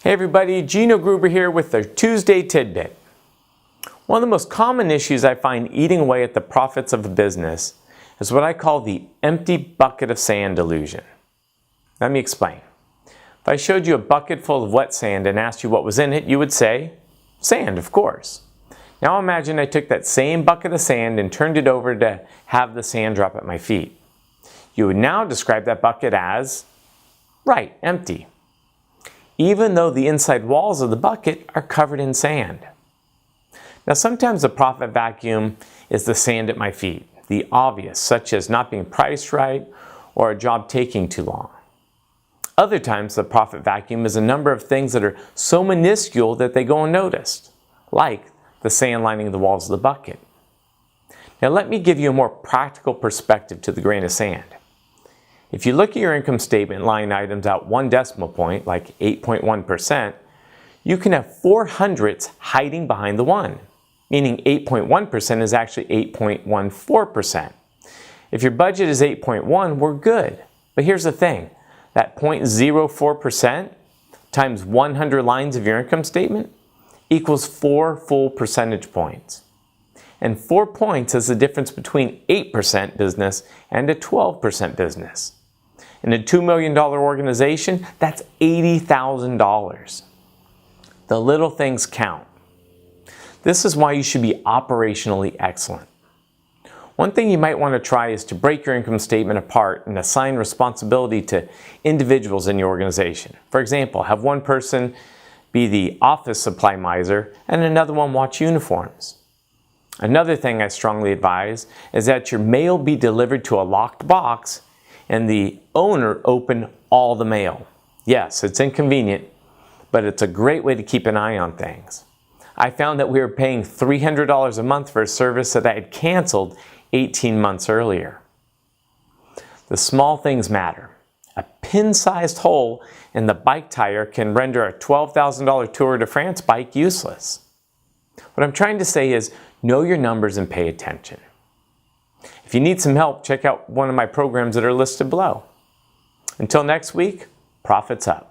Hey everybody, Geno Gruber here with the Tuesday Tidbit. One of the most common issues I find eating away at the profits of a business is what I call the empty bucket of sand delusion. Let me explain. If I showed you a bucket full of wet sand and asked you what was in it, you would say, sand, of course. Now imagine I took that same bucket of sand and turned it over to have the sand drop at my feet. You would now describe that bucket as, right, empty, even though the inside walls of the bucket are covered in sand. Now sometimes the profit vacuum is the sand at my feet, the obvious, such as not being priced right or a job taking too long. Other times the profit vacuum is a number of things that are so minuscule that they go unnoticed, like the sand lining the walls of the bucket. Now let me give you a more practical perspective to the grain of sand. If you look at your income statement line items out one decimal point, like 8.1%, you can have 4 hundredths hiding behind the 1, meaning 8.1% is actually 8.14%. If your budget is 8.1, we're good. But here's the thing, that 0.04% times 100 lines of your income statement equals 4 full percentage points. And 4 points is the difference between 8% business and a 12% business. In a $2 million organization, that's $80,000. The little things count. This is why you should be operationally excellent. One thing you might want to try is to break your income statement apart and assign responsibility to individuals in your organization. For example, have one person be the office supply miser and another one watch uniforms. Another thing I strongly advise is that your mail be delivered to a locked box and the owner open all the mail. Yes, it's inconvenient, but it's a great way to keep an eye on things. I found that we were paying $300 a month for a service that I had canceled 18 months earlier. The small things matter. A pin-sized hole in the bike tire can render a $12,000 Tour de France bike useless. What I'm trying to say is, know your numbers and pay attention. If you need some help, check out one of my programs that are listed below. Until next week, profits up.